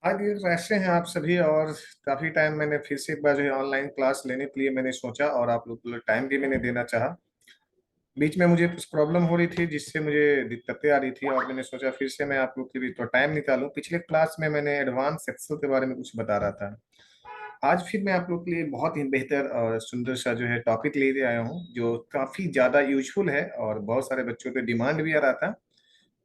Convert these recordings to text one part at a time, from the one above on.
हाँ जी, कैसे हैं आप सभी। और काफी टाइम मैंने फिर से एक बार जो है ऑनलाइन क्लास लेने के लिए मैंने सोचा और आप लोग को टाइम भी मैंने देना चाहा। बीच में मुझे कुछ प्रॉब्लम हो रही थी जिससे मुझे दिक्कतें आ रही थी और मैंने सोचा फिर से मैं आप लोग के लिए तो टाइम निकालूं। पिछले क्लास में मैंने एडवांस एक्सेल के बारे में कुछ बता रहा था। आज फिर मैं आप लोग के लिए बहुत ही बेहतर और सुंदर सा जो है टॉपिक लेके आया हूँ जो काफी ज्यादा यूजफुल है और बहुत सारे बच्चों पे डिमांड भी आ रहा था।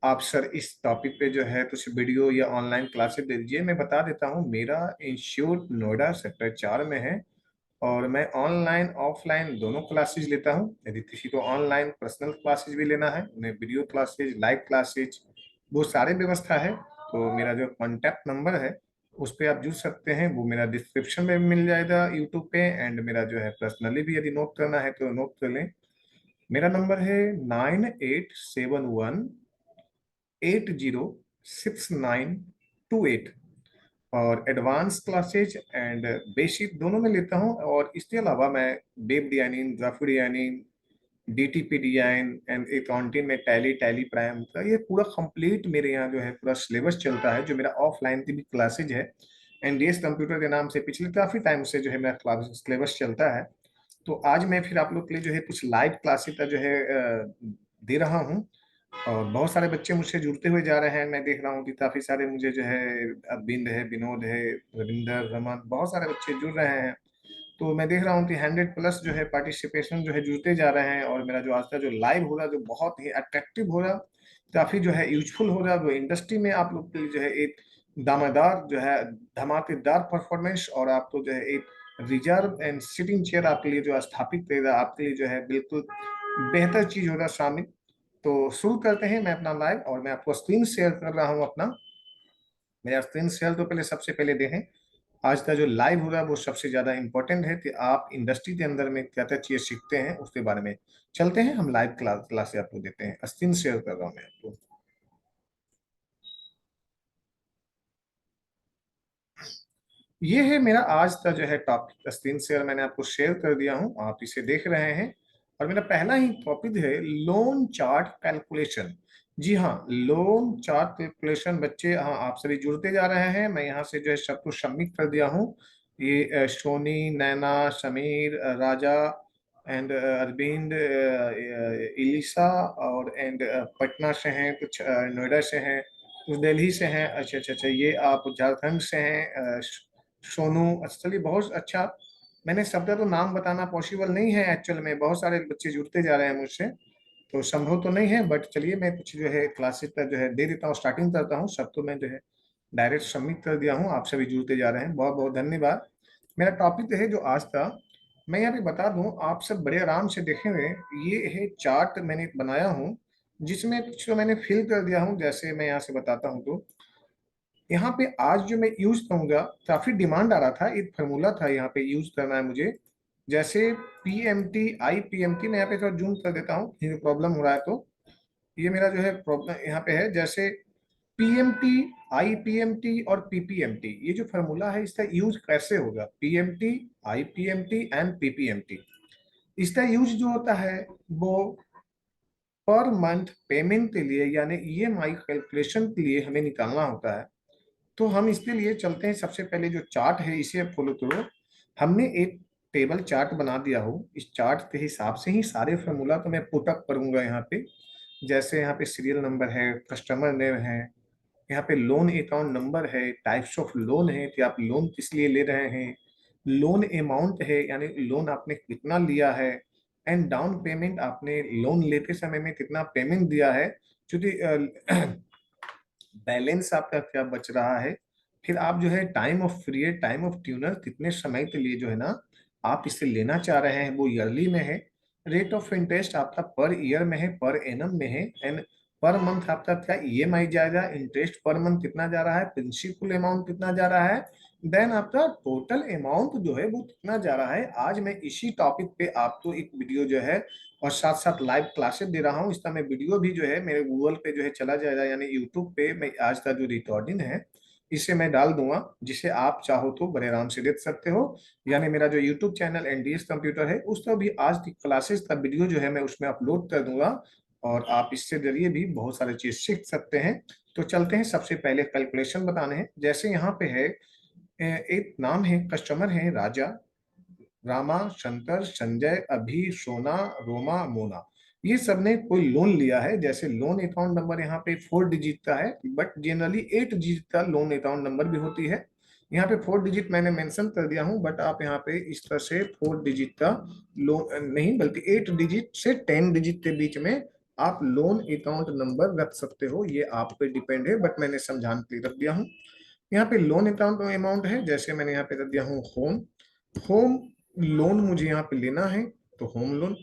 आप सर इस टॉपिक पे जो है कुछ वीडियो या ऑनलाइन क्लासेस दे दीजिए। मैं बता देता हूँ, मेरा इंस्टीट्यूट नोएडा सेक्टर 4 में है और मैं ऑनलाइन ऑफलाइन दोनों क्लासेस लेता हूँ। यदि किसी को ऑनलाइन पर्सनल क्लासेस भी लेना है, उन्हें वीडियो क्लासेस, लाइव क्लासेस, वो सारे व्यवस्था है। तो मेरा जो कॉन्टैक्ट नंबर है उस पर आप जुड़ सकते हैं, वो मेरा डिस्क्रिप्शन में भी मिल जाएगा यूट्यूब पे। एंड मेरा जो है पर्सनली भी यदि नोट करना है तो नोट कर लें। मेरा नंबर है 9871806928। और एडवांस क्लासेज एंड बेसिक दोनों में लेता हूँ। और इसके अलावा मैं web designing, graphic designing, DTP design and accounting में टैली टैली प्राइम का ये पूरा कंप्लीट मेरे यहाँ जो है पूरा सिलेबस चलता है। जो मेरा ऑफलाइन की भी क्लासेज है एनडीएस कंप्यूटर के नाम से पिछले काफी टाइम से जो है मेरा क्लास सिलेबस चलता है। तो आज मैं फिर आप लोग के लिए जो है कुछ लाइव क्लासेस का जो है दे रहा हूँ। और बहुत सारे बच्चे मुझसे जुड़ते हुए जा रहे हैं। मैं देख रहा हूँ कि काफी सारे मुझे जो है अरविंद है, विनोद है, रविंदर, रमन, बहुत सारे बच्चे जुड़ रहे हैं। तो मैं देख रहा हूँ कि 100+ जो है पार्टिसिपेशन जो है जुड़ते जा रहे हैं। और मेरा जो आज का जो लाइव हो रहा है जो बहुत ही अट्रैक्टिव हो रहा, काफी जो है यूजफुल हो रहा, जो इंडस्ट्री में आप लोग के लिए जो है एक दामेदार जो है धमाकेदार परफॉर्मेंस और आपको जो है एक रिजर्व एंड सिटिंग चेयर आपके लिए जो स्थापित करेगा, आपके लिए जो है बिल्कुल बेहतर चीज होगा शामिल। तो शुरू करते हैं। मैं अपना लाइव और मैं आपको स्क्रीन शेयर कर रहा हूँ अपना। मेरा स्क्रीन शेयर तो पहले सबसे पहले देखें। आज का जो लाइव हो रहा है वो सबसे ज्यादा इंपॉर्टेंट है कि आप इंडस्ट्री के अंदर में क्या क्या चीजें सीखते हैं उसके बारे में। चलते हैं, हम लाइव क्लास से आपको देते हैं। स्क्रीन शेयर कर रहा हूँ मैं आपको। ये है मेरा आज का जो है टॉपिक। स्क्रीन शेयर मैंने आपको शेयर कर दिया हूँ, आप इसे देख रहे हैं। और मेरा पहला ही टॉपिक है लोन चार्ट कैलकुलेशन। जी हाँ, लोन चार्ट कैलकुलेशन। बच्चे हाँ, आप सभी जुड़ते जा रहे हैं। मैं यहाँ से जो है सब कुछ सबमिट कर दिया हूँ। ये सोनी, नैना, समीर, राजा एंड अरविंद, इलिसा और एंड पटना से हैं, कुछ नोएडा से हैं, कुछ दिल्ली से हैं। अच्छा अच्छा अच्छा, ये आप झारखंड से हैं। सोनू, अच्छा चलिए, बहुत अच्छा। मैंने सबका तो नाम बताना पॉसिबल नहीं है एक्चुअल में, बहुत सारे बच्चे जुड़ते जा रहे हैं मुझसे, तो संभव तो नहीं है। बट चलिए, मैं कुछ जो है क्लासेस का जो है दे देता हूँ, स्टार्टिंग करता हूँ। सब तो मैं जो है डायरेक्ट सबमिट कर दिया हूँ, आप सभी जुड़ते जा रहे हैं, बहुत बहुत धन्यवाद। मेरा टॉपिक है जो आज का, मैं यहाँ पे बता दूं, आप सब बड़े आराम से देखेंगे। ये है चार्ट मैंने बनाया हूँ जिसमें कुछ तो मैंने फिल कर दिया हूँ। जैसे मैं यहाँ से बताता हूँ तो यहाँ पे आज जो मैं यूज करूंगा, काफी डिमांड आ रहा था, एक फार्मूला था यहाँ पे यूज करना है मुझे। जैसे PMT, IPMT, मैं यहाँ पे थोड़ा जूम कर देता हूँ, प्रॉब्लम हो रहा है तो। ये मेरा जो है प्रॉब्लम यहाँ पे है। जैसे PMT, IPMT और PPMT, ये जो फार्मूला है इसका यूज कैसे होगा, PMT, IPMT एंड PPMT। इसका यूज जो होता है वो पर मंथ पेमेंट के लिए, यानी EMI कैलकुलेशन के लिए हमें निकालना होता है। तो हम इसके लिए चलते हैं। सबसे पहले जो चार्ट है इसे फॉलो करो। हमने एक टेबल चार्ट बना दिया हो, इस चार्ट के हिसाब से ही सारे फार्मूला तो मैं पुटअप करूंगा यहाँ पे। जैसे यहाँ पे सीरियल नंबर है, कस्टमर नेम है, यहाँ पे लोन अकाउंट नंबर है, टाइप्स ऑफ लोन है कि आप लोन किस लिए ले रहे हैं, लोन अमाउंट है यानी लोन आपने कितना लिया है, एंड डाउन पेमेंट आपने लोन लेते समय में कितना पेमेंट दिया है, क्योंकि बैलेंस आपका क्या बच रहा है। फिर आप जो है time of period, time of tuner, कितने समय के लिए जो है ना आप इसे लेना चाह रहे हैं, वो ईयरली में है। रेट ऑफ इंटरेस्ट आपका पर ईयर में है, पर एनम में है। एंड पर मंथ आपका क्या EMI जाएगा, इंटरेस्ट पर मंथ कितना जा रहा है, प्रिंसिपल अमाउंट कितना जा रहा है, देन आपका टोटल अमाउंट जो है वो कितना जा रहा है। आज मैं इसी टॉपिक पे आपको एक वीडियो जो है और साथ साथ लाइव क्लासेस दे रहा हूँ। इसका मैं वीडियो भी जो है मेरे गूगल पे जो है चला जाएगा, यानी यूट्यूब पे मैं आज का जो रिकॉर्डिंग है इसे मैं डाल दूंगा, जिसे आप चाहो तो बड़े आराम से देख सकते हो। यानी मेरा जो यूट्यूब चैनल NDS कंप्यूटर है उसका भी आज की क्लासेस का वीडियो जो है मैं उसमें अपलोड कर दूंगा। और आप इससे जरिए भी बहुत सारे चीज सीख सकते हैं। तो चलते हैं, सबसे पहले कैलकुलेशन बताने हैं। जैसे यहाँ पे है एक नाम है, कस्टमर है राजा, रामा, शंकर, संजय, अभी, सोना, रोमा, मोना। ये सब ने कोई लोन लिया है। जैसे लोन अकाउंट नंबर यहाँ पे 4 डिजिट का है, बट जनरली 8 डिजिट का लोन अकाउंट नंबर भी होती है। यहाँ पे 4 डिजिट मैंने मेंशन कर दिया हूँ, बट आप यहाँ पे इस तरह से 4 डिजिट का लोन नहीं, बल्कि 8 डिजिट से 10 डिजिट के बीच में आप लोन अकाउंट नंबर रख सकते हो। ये आप पे डिपेंड है, बट मैंने समझाने के लिए रख दिया हूँ। यहाँ पे लोन अकाउंट अमाउंट है, जैसे मैंने यहाँ पे रख दिया हूँ होम। होम लोन मुझे यहाँ पे लेना है, तो होम लोन।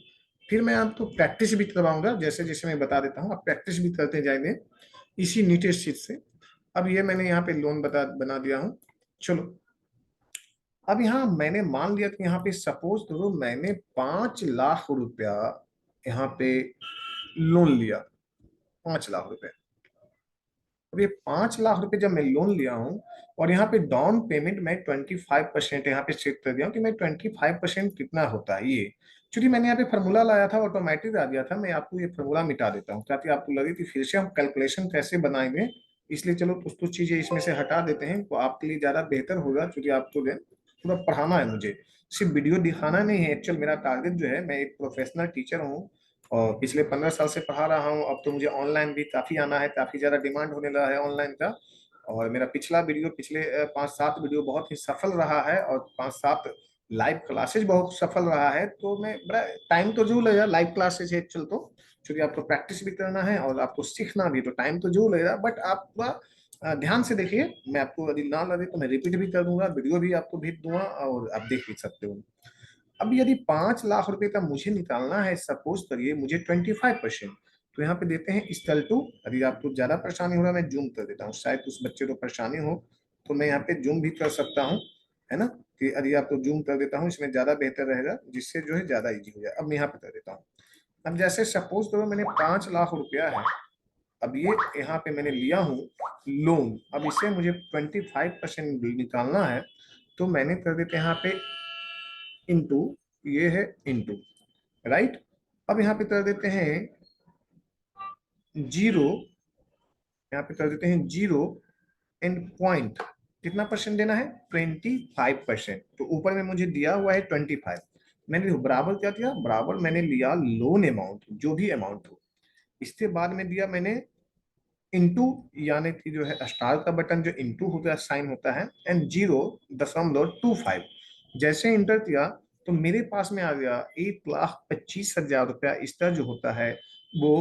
फिर मैं आपको प्रैक्टिस भी करवाऊंगा, जैसे जैसे मैं बता देता हूँ आप प्रैक्टिस भी करते जाएंगे इसी नीचे शीट से। अब ये मैंने यहाँ पे लोन बना दिया हूँ। चलो, अब यहाँ मैंने मान लिया कि यहाँ पे सपोज करो मैंने 5 लाख रुपया यहाँ पे लोन लिया, 5 लाख रुपए। अब ये 5 लाख रुपए जब मैं लोन लिया हूँ, और यहाँ पे डाउन पेमेंट मैं 25% यहाँ पे सेट कर दिया हूँ कि मैं 25% कितना होता है ये। चूंकि मैंने यहाँ पे फॉर्मूला लाया था, ऑटोमेटिक आ गया था, मैं आपको ये फॉर्मूला मिटा देता हूँ ताकि आपको लगे कि फिर से हम कैलकुलेशन कैसे बनाएंगे। इसलिए चलो कुछ कुछ चीजें इसमें से हटा देते हैं, तो आपके लिए ज्यादा बेहतर होगा, क्योंकि आपको जो है पूरा पढ़ाना है मुझे, सिर्फ वीडियो दिखाना नहीं है। एक्चुअल मेरा टारगेट जो है, मैं एक प्रोफेशनल टीचर हूँ और पिछले 15 साल से पढ़ा रहा हूँ। अब तो मुझे ऑनलाइन भी काफी आना है, काफी ज्यादा डिमांड होने लगा है ऑनलाइन का। और मेरा पिछला वीडियो, पिछले 5-7 वीडियो बहुत ही सफल रहा है, और 5-7 लाइव क्लासेज बहुत सफल रहा है। तो मैं बड़ा टाइम तो जरूर लगेगा लाइव क्लासेज है चल तो, क्योंकि आपको प्रैक्टिस भी करना है और आपको सीखना भी, तो टाइम तो जरूर लगेगा। बट आप ध्यान से देखिए, मैं आपको यदि ना लगे तो मैं रिपीट भी कर दूंगा, वीडियो भी आपको भेज दूंगा और आप देख भी सकते हो। अब यदि 5 लाख रुपए का मुझे निकालना है, सपोज करिए मुझे 25%, तो यहाँ पे देते हैं इक्वल टू। यदि आपको ज्यादा परेशानी हो रहा है, मैं जूम कर देता हूँ, शायद उस बच्चे को परेशानी हो, तो मैं यहाँ पे जूम भी कर सकता हूँ, है ना। कि यदि आपको जूम कर देता हूँ, इसमें ज्यादा बेहतर रहेगा, जिससे जो है ज्यादा इजी हो जाए। अब मैं यहाँ पे कर देता हूँ। अब जैसे सपोज करो मैंने 5 लाख रुपया है, अब ये यहाँ पे मैंने लिया हूँ लोन, अब इसे मुझे 25% निकालना है, तो मैंने कर देते हैं यहाँ पे इंटू, ये है इंटू, राइट। अब यहाँ पे कर देते हैं जीरो, यहाँ पे कर देते हैं जीरो एंड पॉइंट, कितना परसेंट देना है, 25%। तो ऊपर में मुझे दिया हुआ है 25, मैंने देखो बराबर क्या दिया, बराबर मैंने लिया लोन अमाउंट जो भी अमाउंट हो, इसके बाद में दिया मैंने इंटू, यानी कि जो है स्टार का बटन जो इंटू होता है साइन होता है, एंड 0.25। जैसे इंटर किया तो मेरे पास में आ गया 1,25,000 रुपया। इसका जो होता है वो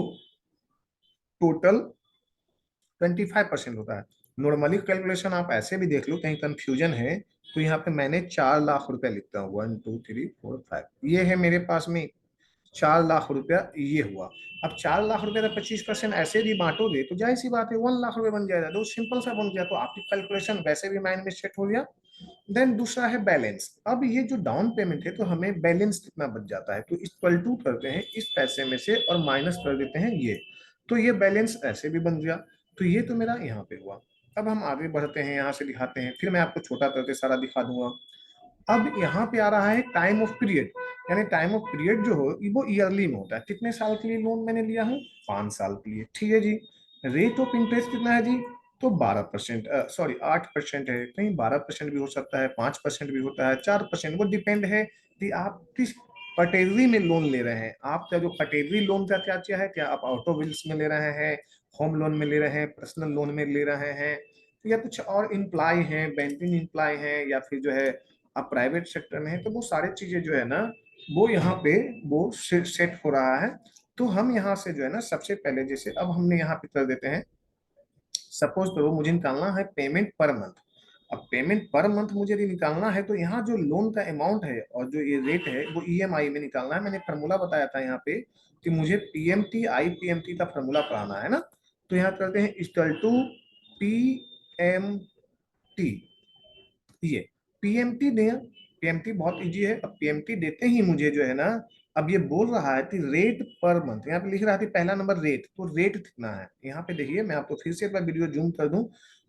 टोटल 25% होता है। नॉर्मली कैलकुलेशन आप ऐसे भी देख लो, कहीं कंफ्यूजन है तो यहाँ पे मैंने 4 लाख रुपया लिखता हूँ, 1 2 3 4 5, ये है मेरे पास में 4 लाख रुपया, ये हुआ। अब 4 लाख रुपया का 25% ऐसे भी बांटोगे तो जाहिर सी बात है 1 लाख रुपया बन जाएगा, तो सिंपल सा बन गया, तो आपकी कैलकुलेशन वैसे भी माइंड में सेट हो गया। देन दूसरा है बैलेंस। अब ये जो डाउन पेमेंट है, तो हमें बैलेंस कितना बच जाता है, तो इक्वल टू करते हैं इस पैसे में से और माइनस कर देते हैं ये, तो ये बैलेंस ऐसे भी बन गया। तो ये तो मेरा यहाँ पे हुआ। अब हम आगे बढ़ते हैं, यहाँ से दिखाते हैं, फिर मैं आपको छोटा करके सारा दिखा दूंगा। अब यहाँ पे आ रहा है टाइम ऑफ पीरियड, यानी टाइम ऑफ पीरियड जो हो वो ईयरली में होता है। कितने साल के लिए लोन मैंने लिया हूँ, 5 साल के लिए, ठीक है जी। रेट ऑफ इंटरेस्ट कितना है जी, तो 12%, सॉरी 8% है, कहीं 12% भी हो सकता है, 5% भी होता है, 4%, वो डिपेंड है कि आप किस कैटेगरी में लोन ले रहे हैं। आपका जो कैटेगरी लोन का क्या क्या है, क्या आप ऑटो व्हील्स में ले रहे हैं, होम लोन में ले रहे हैं, पर्सनल लोन में ले रहे हैं, या कुछ और इम्प्लॉय हैं, बैंकिंग इम्प्लॉय हैं, या फिर जो है आप प्राइवेट सेक्टर में है, तो वो सारी चीजें जो है ना, वो यहाँ पे वो सेट हो रहा है। तो हम यहाँ से जो है ना, सबसे पहले जैसे अब हमने यहाँ पे कर देते हैं, सपोज करो मुझे निकालना है पेमेंट पर मंथ। अब पेमेंट पर मंथ मुझे यदि निकालना है, तो यहाँ जो लोन का अमाउंट है और जो ये रेट है वो ईएमआई में निकालना है। मैंने फार्मूला बताया था यहाँ पे कि मुझे पीएमटी आईपीएमटी का फार्मूला पढ़ाना है ना। तो यहाँ करते हैं इक्वल टू पीएमटी, ये पीएमटी दे, पीएमटी बहुत इजी है। अब पीएमटी देते ही मुझे जो है ना, अब ये बोल रहा है कि रेट पर मंथ, यहाँ पे लिख रहा है पहला नंबर रेट, तो रेट कितना है यहाँ पे देखिए, मैं आपको फिर से एक बार वीडियो जूम कर दूं,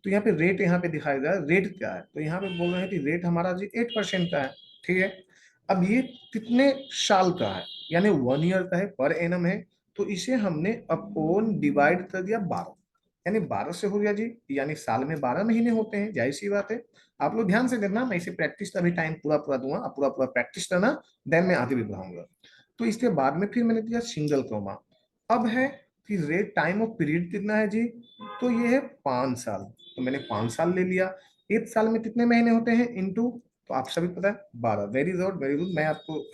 तो यहाँ पे रेट यहाँ पे दिखाई दे रहा है, रेट क्या है, तो यहाँ पे बोल रहे हैं कि रेट हमारा जी 8% का है, ठीक है। अब ये कितने साल का है, यानी 1 ईयर का है, पर एनम है, तो इसे हमने अपॉन डिवाइड कर दिया 12, यानी 12 से हो गया जी, यानी साल में 12 महीने होते हैं, जाहिर सी बात है। आप लोग ध्यान से देखना, मैं इसे प्रैक्टिस का भी टाइम पूरा पूरा दूंगा, आप पूरा पूरा प्रैक्टिस करना, देन मैं आगे भी बढ़ाऊंगा। तो इसके बाद में फिर मैंने दिया सिंगल कोमा। अब है कि रेट टाइम ऑफ पीरियड कितना है जी, तो ये है 5 साल, तो मैंने 5 साल ले लिया। एक साल में कितने महीने होते हैं इनटू, तो आप सभी पता है 12, वेरी गुड वेरी गुड, मैं आपको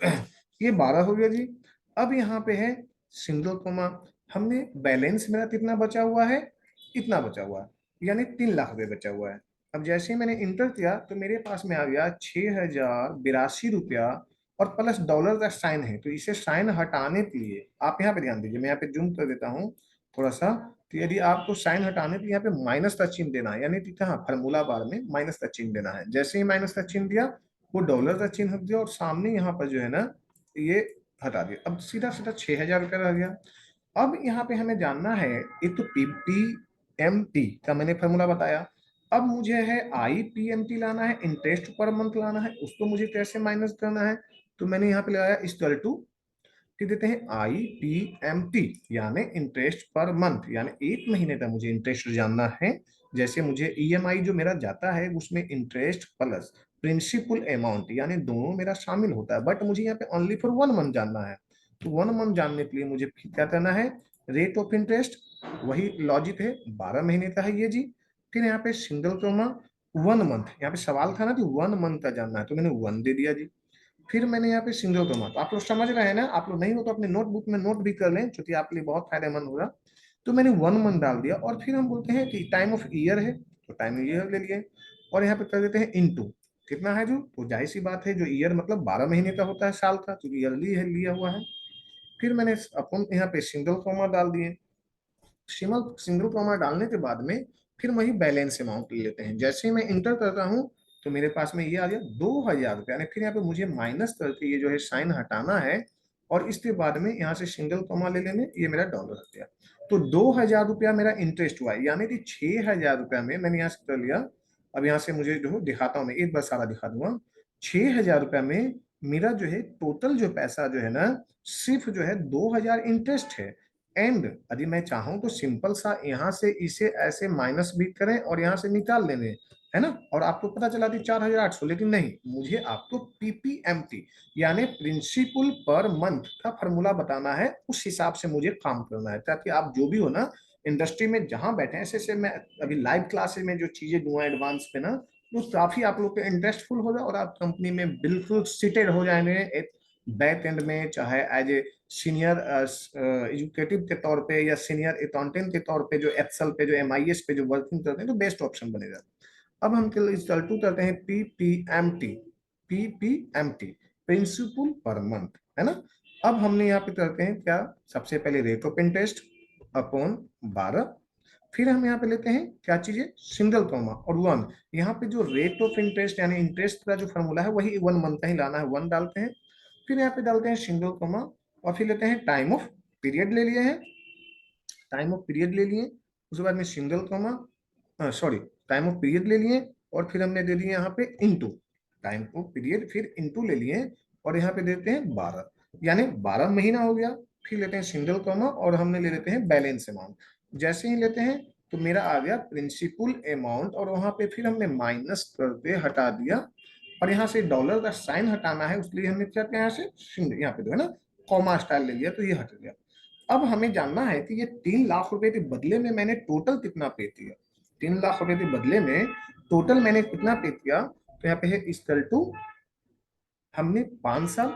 ये 12 हो गया जी। अब यहाँ पे है सिंगल कोमा, हमने बैलेंस मेरा कितना बचा हुआ है, इतना बचा हुआ है, यानी 3 लाख रुपए बचा हुआ है। अब जैसे ही मैंने इंटर किया तो मेरे पास में आ गया 6,082 रुपया, और प्लस डॉलर का साइन है, तो इसे साइन हटाने के लिए आप यहाँ पे ध्यान दीजिए, मैं यहाँ पे जूम कर देता हूँ थोड़ा सा। तो यदि आपको साइन हटाने के लिए यहाँ पे माइनस का चिन्ह देना है, यानी कि हाँ फार्मूला बार में माइनस का चिन्ह देना है, जैसे ही माइनस का चिन्ह दिया वो डॉलर का चिन्ह हट दिया, और सामने यहाँ पर जो है ना ये हटा दिया, अब सीधा सीधा 6,000 रुपया रह गया। अब यहाँ पे हमें जानना है, एक तो पीपीएमटी का मैंने फॉर्मूला बताया, अब मुझे है आईपीएमटी लाना है, इंटरेस्ट पर मंथ लाना है, उसको मुझे कैसे माइनस करना है, तो मैंने यहाँ पे लगाया इक्वल टू, फिर देते हैं आईपीएमटी, यानी इंटरेस्ट पर मंथ, यानी एक महीने का मुझे इंटरेस्ट जानना है। जैसे मुझे ईएमआई जो मेरा जाता है उसमें इंटरेस्ट प्लस प्रिंसिपल अमाउंट, यानी दोनों मेरा शामिल होता है, बट मुझे यहाँ पे ओनली फॉर 1 मंथ जानना है। तो 1 मंथ जानने के लिए मुझे फिर क्या करना है, रेट ऑफ इंटरेस्ट, वही लॉजिक है, 12 महीने का है ये जी। फिर यहाँ पे सिंगल कोमा 1 मंथ, यहाँ पे सवाल था ना कि 1 मंथ का जानना है, तो मैंने 1 दे दिया जी। फिर मैंने यहाँ पे सिंगल कोमा, तो आप लोग समझ रहे हैं ना, आप लोग नहीं हो तो अपने नोटबुक में नोट भी कर लें, क्योंकि आपके लिए बहुत फायदेमंद होगा। तो मैंने 1 मंथ डाल दिया, और फिर हम बोलते हैं कि टाइम ऑफ ईयर है, तो टाइम ऑफ ईयर ले लिए, और यहाँ पे कर देते हैं इनटू, कितना है जो, तो जाहिर सी बात है जो ईयर मतलब 12 महीने का होता है साल का, तो ईयरली है लिया हुआ है। फिर मैंने अपन यहाँ पे सिंगल कोमा डाल दिए। सिंगल सिंगल कॉमा डालने के बाद में फिर वही बैलेंस अमाउंट ले लेते हैं, जैसे ही मैं इंटर करता हूँ तो मेरे पास में ये आ गया 2,000 रुपया, यानी फिर यहाँ पे मुझे माइनस करके ये जो है साइन हटाना है, और इसके बाद में यहाँ से सिंगल कॉमा ले लेने, ये मेरा डॉलर आ गया। तो 2,000 रुपया मेरा इंटरेस्ट हुआ, यानी कि 6,000 रुपया में मैंने यहाँ से कर लिया। अब यहाँ से मुझे जो दिखाता हूँ, मैं एक बार सारा दिखा दूंगा। 6,000 रुपया में मेरा जो है टोटल जो पैसा जो है ना, सिर्फ जो है 2,000 इंटरेस्ट है। एंड यदि मैं चाहूं तो सिंपल सा यहाँ से इसे ऐसे माइनस भी करें और यहाँ से निकाल लेने, है ना, और आपको पता चला कि 4,800, लेकिन नहीं, मुझे आपको पीपीएमटी यानी प्रिंसिपल पर मंथ का फॉर्मूला बताना है, उस हिसाब से मुझे काम करना है, ताकि आप जो भी हो ना इंडस्ट्री में जहां बैठे हैं, ऐसे मैं अभी लाइव क्लासेस में जो चीजें दूंगा एडवांस पे ना, तो काफी आप लोग के इंटरेस्टफुल होगा, और आप कंपनी में बिल्कुल सीटेड हो जाएंगे बैक एंड में, चाहे एज ए सीनियर एजुकेटिव के तौर पे या सीनियर अकाउंटेंट के तौर पे, जो एक्सेल पे जो एमआईएस पे जो वर्किंग करते हैं, तो बेस्ट ऑप्शन बनेगा। अब हम टू करते हैं PPMT, PPMT principle per month, है ना। अब हमने यहाँ पे करते हैं क्या, सबसे पहले रेट ऑफ इंटरेस्ट अपॉन 12, फिर हम यहाँ पे लेते हैं क्या चीजें, सिंगल कॉमा और 1। यहाँ पे जो रेट ऑफ इंटरेस्ट यानी इंटरेस्ट का जो फॉर्मूला है वही 1 मंथ का ही लाना है, 1 डालते हैं। फिर यहाँ पे डालते हैं सिंगल कॉमा, और फिर लेते हैं टाइम ऑफ पीरियड ले लिए हैं, टाइम ऑफ पीरियड ले लिए, उसके बाद में single comma, sorry, time of period ले लिए, और फिर हमने दे दिए यहाँ पे इनटू टाइम ऑफ पीरियड, फिर इनटू ले लिए, और यहाँ पे देते हैं 12, यानी 12 महीना हो गया। फिर लेते हैं सिंगल कॉमा, और हमने ले लेते हैं बैलेंस अमाउंट, जैसे ही लेते हैं तो मेरा आ गया प्रिंसिपल अमाउंट, और वहां पे फिर हमने माइनस करके हटा दिया, और यहाँ से डॉलर का साइन हटाना है, उसके लिए हमने क्या किया, यहाँ से यहाँ पे जो है ना कॉमा स्टाइल ले लिया, तो ये हट गया। अब हमें जानना है कि ये 3 लाख रुपए के बदले में मैंने टोटल कितना पे किया, 3 लाख रुपए के बदले में टोटल मैंने कितना पे किया, तो यहाँ पे है इक्वल टू, हमने 5 साल,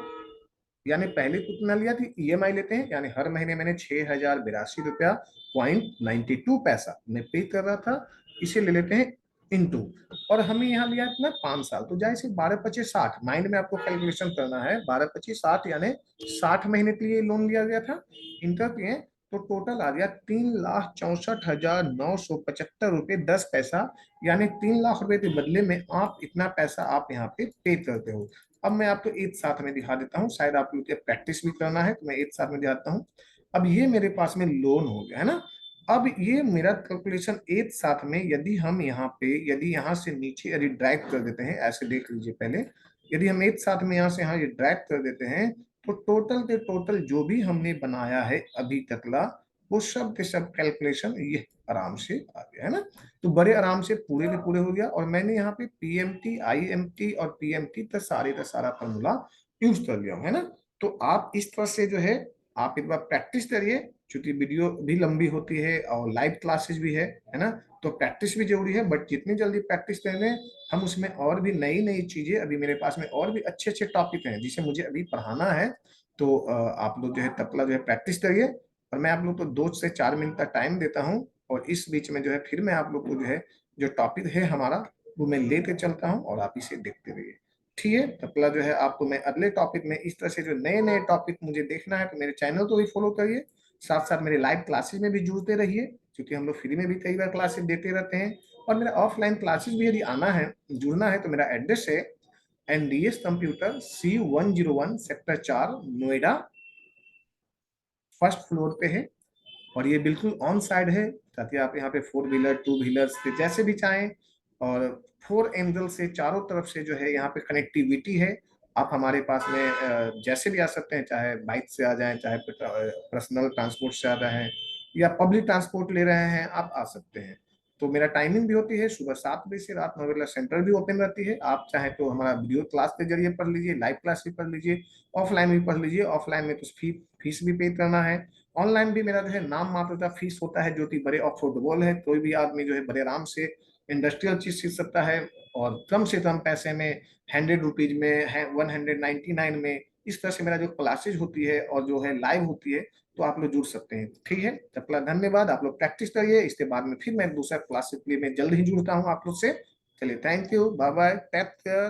यानी पहले कितना लिया थी ईएमआई लेते हैं, यानी हर महीने मैंने 6,082 रुपया पॉइंट 92 पैसा मैं पे कर रहा था, इसे ले लेते हैं इनटू, और हमें यहाँ लिया इतना 5 साल, तो जाए से 12 25 60 माइंड में आपको कैलकुलेशन करना है, 12 25 60 यानी 60 महीने के लिए लोन लिया गया था, इंटर किए, तो टोटल आ गया 3,64,975 रुपये 10 पैसा, यानी 3 लाख रुपए के बदले में आप इतना पैसा आप यहाँ पे करते हो। अब मैं आपको एक साथ में दिखा देता हूँ, शायद आप लोग प्रैक्टिस भी करना है, तो मैं एक साथ में दिखाता हूँ। अब ये मेरे पास में लोन हो गया है ना। अब ये मेरा कैलकुलेशन एक साथ में, यदि हम यहाँ पे, यदि यहाँ से नीचे यदि ड्रैग कर देते हैं, ऐसे देख लीजिए पहले, यदि हम एक साथ में यहाँ से यहाँ ये ड्रैग कर देते हैं, तो टोटल के टोटल जो भी हमने बनाया है अभी तकला, वो सब के सब कैलकुलेशन ये आराम से आ गया है ना। तो बड़े आराम से पूरे के पूरे हो गया। और मैंने यहाँ पे पीएमटी, आईएमटी और पीएमटी तक सारे का सारा फॉर्मूला यूज कर लिया हूं, है ना। तो आप इस तरह से जो है आप एक बार प्रैक्टिस करिए, क्योंकि वीडियो भी लंबी होती है और लाइव क्लासेस भी है ना। तो प्रैक्टिस भी जरूरी है, बट जितनी जल्दी प्रैक्टिस करेंगे हम उसमें और भी नई नई चीजें, अभी मेरे पास में और भी अच्छे अच्छे टॉपिक हैं जिसे मुझे अभी पढ़ाना है। तो आप लोग जो है तबला जो है प्रैक्टिस करिए, और मैं आप लोग को 2 से 4 मिनट का टाइम देता हूँ। और इस बीच में जो है फिर मैं आप लोग को जो है जो टॉपिक है हमारा वो मैं लेके चलता हूँ, और आप इसे देखते रहिए। ठीक है, तबला जो है आपको मैं अगले टॉपिक में इस तरह से जो नए नए टॉपिक मुझे देखना है तो मेरे चैनल को भी फॉलो करिए, साथ साथ मेरे लाइव क्लासेस में भी जुड़ते रहिए, क्योंकि हम लोग फ्री में भी कई बार क्लासेस देते रहते हैं। और मेरा ऑफलाइन क्लासेस भी यदि आना है, जुड़ना है, तो मेरा एड्रेस है NDS computer C101 sector 4 Noida, first floor पे है। और ये बिल्कुल ऑन साइड है, ताकि आप यहाँ पे 4 व्हीलर 2 व्हीलर्स पे जैसे भी चाहें, और 4 एंगल से चारों तरफ से जो है यहाँ पे कनेक्टिविटी है। आप हमारे पास में जैसे भी आ सकते हैं, चाहे बाइक से आ जाएं, चाहे पर्सनल ट्रांसपोर्ट से आ रहे हैं, या पब्लिक ट्रांसपोर्ट ले रहे हैं, आप आ सकते हैं। तो मेरा टाइमिंग भी होती है सुबह 7 बजे से रात 9 बजे, सेंटर भी ओपन रहती है। आप चाहे तो हमारा वीडियो क्लास के जरिए पढ़ लीजिए, लाइव क्लास भी पढ़ लीजिए, ऑफलाइन भी पढ़ लीजिए। ऑफलाइन में तो फीस भी पे करना है। ऑनलाइन भी मेरा जो है नाम मात्र का फीस होता है, जो कि बड़े अफोर्डेबल है। कोई भी आदमी जो है बड़े आराम से इंडस्ट्रियल चीज सीख सकता है, और कम से कम पैसे में, 100 रुपीज में है, 199 में। इस तरह से मेरा जो क्लासेज होती है और जो है लाइव होती है, तो आप लोग जुड़ सकते हैं। ठीक है, चपला धन्यवाद। आप लोग प्रैक्टिस करिए, इसके बाद में फिर मैं दूसरा क्लास के लिए मैं जल्द ही जुड़ता हूँ आप लोग से। चलिए, thank you, bye bye, take care.